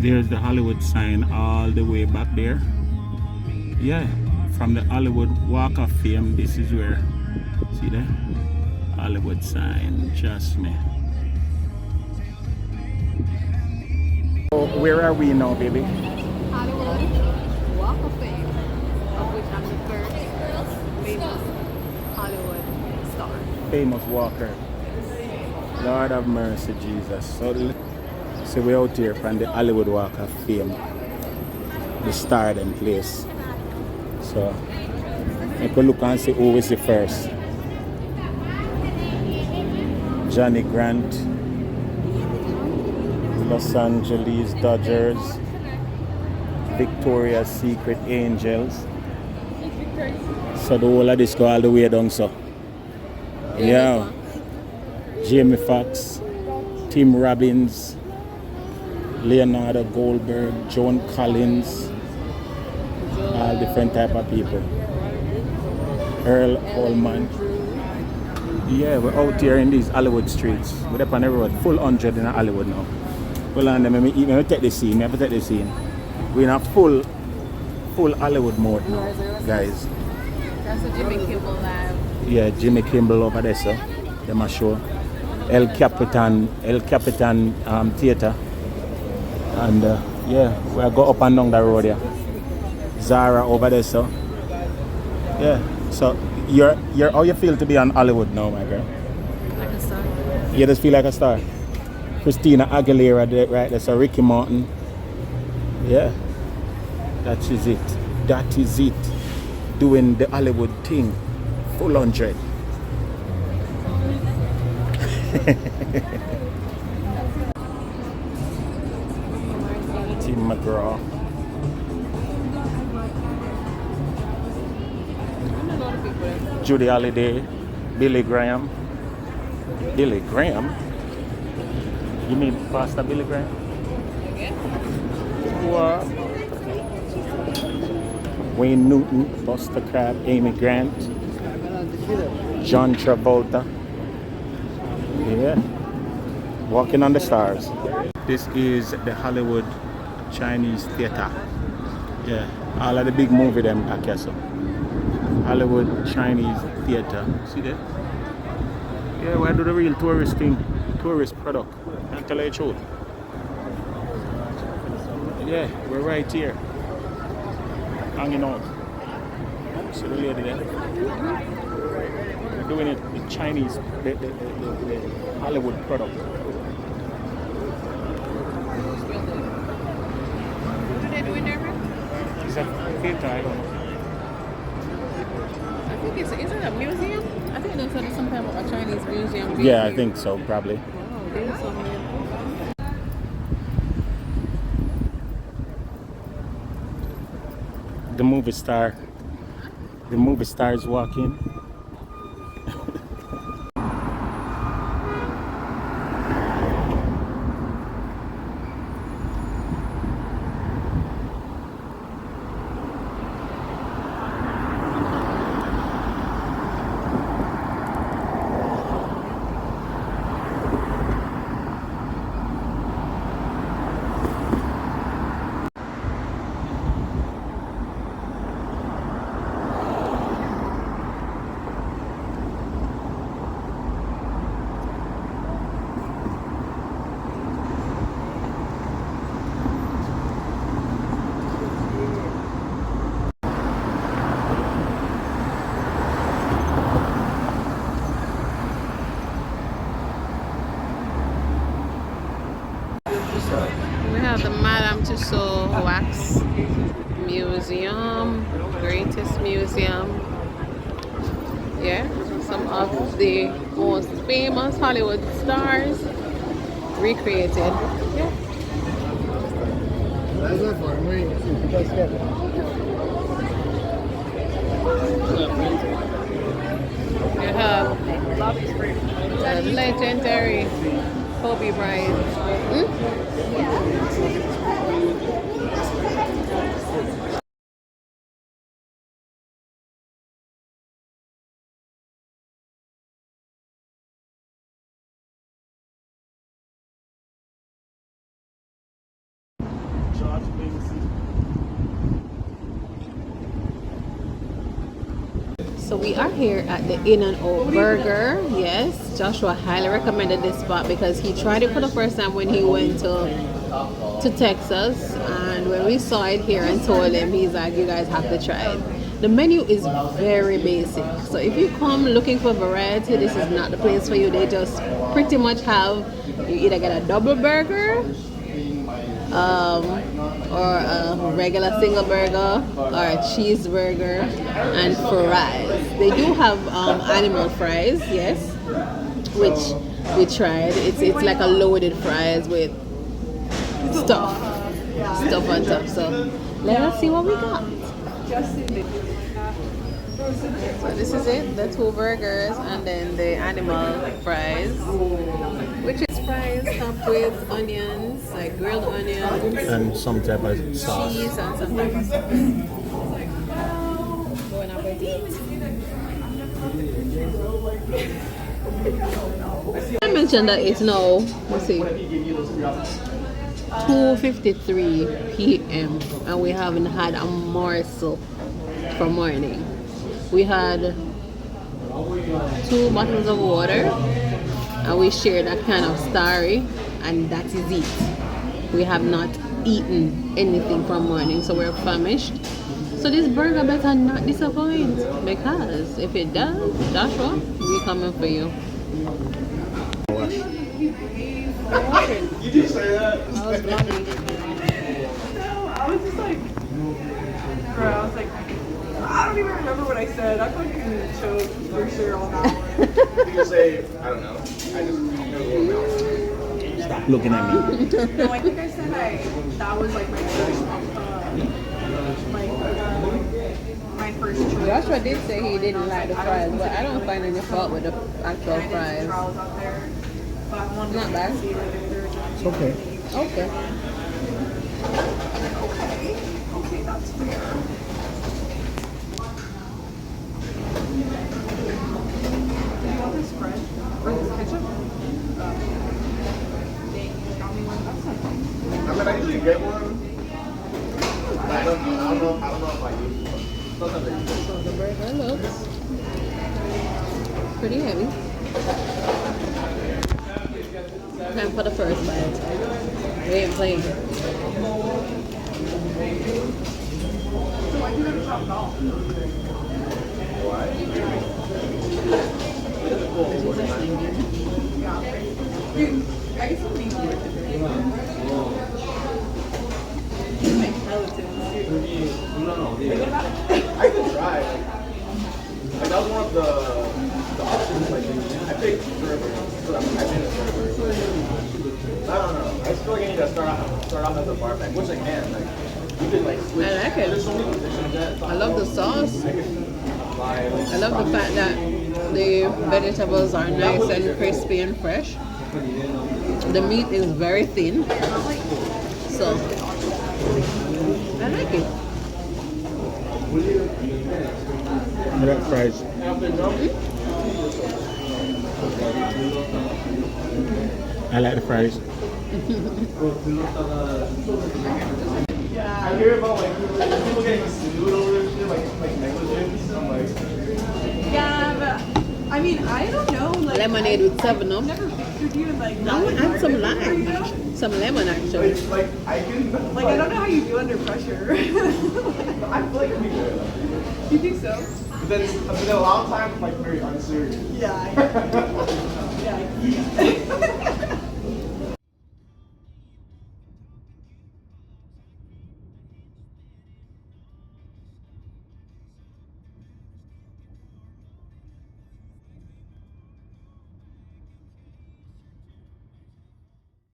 There's the Hollywood sign all the way back there. Yeah, from the Hollywood Walk of Fame, this is where, see there? Hollywood sign, trust me. Oh, where are we now, baby? Hollywood Walk of Fame, of which I'm the first famous Hollywood star. Famous walker. Lord have mercy, Jesus. So we're out here from the Hollywood Walk of Fame, the stardom place. So I could look and see who is the first. Johnny Grant, Los Angeles Dodgers, Victoria's Secret Angels. So the whole of this go all the way down so. Yeah. Jamie Foxx, Tim Robbins, Leonardo Goldberg, Joan Collins, all different type of people. Earl Coleman. Yeah, we're out here in these Hollywood streets. We're up on the road, full 100 in Hollywood now. Well, and let me take the scene. Let me take the scene. We're in a full Hollywood mode now, guys. That's a Jimmy Kimmel live. Yeah, Jimmy Kimmel over there, so them a show. El Capitan Theater. And yeah, we'll go up and down the road here. Zara over there, so yeah. So you're how you feel to be on Hollywood now, my girl? Like a star. You just feel like a star. Christina Aguilera there, right there, so Ricky Martin. Yeah. That is it. That is it. Doing the Hollywood thing. Full 100. Tim McGraw. Judy Holliday. Billy Graham. Billy Graham? You mean Pastor Billy Graham? What? Wayne Newton, Buster Crabbe, Amy Grant, John Travolta. Yeah. Walking on the Stars. This is the Hollywood Chinese Theater. Yeah. All of the big movie them at Castle. Hollywood Chinese Theater. See that? Yeah, we do the real tourist thing. Tourist product. Can't tell you the truth. Yeah, we're right here. Hanging out. See the lady there? We're doing it the Chinese, the Hollywood product. What do they do in there, bro? Is that theater? I don't know. I think is it a museum? I think they said it's some kind of a Chinese museum. Yeah, I think so, probably. Oh, there's somewhere. The movie star is walking. We have the Madame Tussauds Wax Museum, greatest museum. Yeah, some of the most famous Hollywood stars recreated. Yeah. You have the legendary Kobe Bryant. So we are here at the In-N-Out Burger. Yes, Joshua highly recommended this spot because he tried it for the first time when he went to Texas, and when we saw it here and told him, he's like, you guys have to try it. The menu is very basic, so if you come looking for variety, this is not the place for you. They just pretty much have, you either get a double burger or a regular single burger or a cheeseburger and fries. They do have animal fries, yes, which we tried. It's like a loaded fries with stuff on top. So let us see what we got. So this is it, the 2 burgers and then the animal fries, which is fries topped with onions, like grilled onions And some type of sauce. cheese and some type of sauce. Bon appetit. I mentioned that it's now, let's see, 2:53 p.m. and we haven't had a morsel for morning. We had 2 bottles of water and we shared a can of Starry, and that is it. We have not eaten anything from morning, so we're famished. So this burger better not disappoint, because if it does, Joshua, we coming for you. You just say that? I was vlogging. No, I was just like, bro, I was like, I don't even remember what I said. I fucking choked for sure on that one. You just say, I don't know. I just Stop looking at me. No, I think I said that was like my first, my first choice. Joshua did say he didn't like the fries, but I don't find any fault with the actual I did fries. trials out there, but I wanted Not to bad. see like if there's It's okay. Okay. okay, that's fair. Do you want this spread or this ketchup? Got me one. That's not bad. I mean, I usually get one. But I don't know if I use it. Sometimes I use it. So the burger looks pretty heavy. Time for the first bite. We ain't playing. So why do you have chopped off? Dude, I guess I'll leave you with it. Like skeletons, dude. I could try. Like, that was one of the options. Like, I picked server. So I did a server. I don't know. I just feel like I need to start off as a bar back, which I can. Like, you can like switch. I like it. There's so many positions that I love the sauce. I can apply. Like, I love the fact that the vegetables are nice and crispy and fresh. The meat is very thin. So, I like it. I like fries. I like the fries. I hear about like people getting sued over this shit, like negligence. I'm like, Yeah, but I mean, I don't know. Like, Lemonade with 7-Up. I've never pictured you in like. I want to add some lime. Some lemon, actually. like I can. Like, I don't know how you do under pressure. I feel like it'd be good. You think so? But then a lot of times I'm like very unserious. Yeah. Yeah.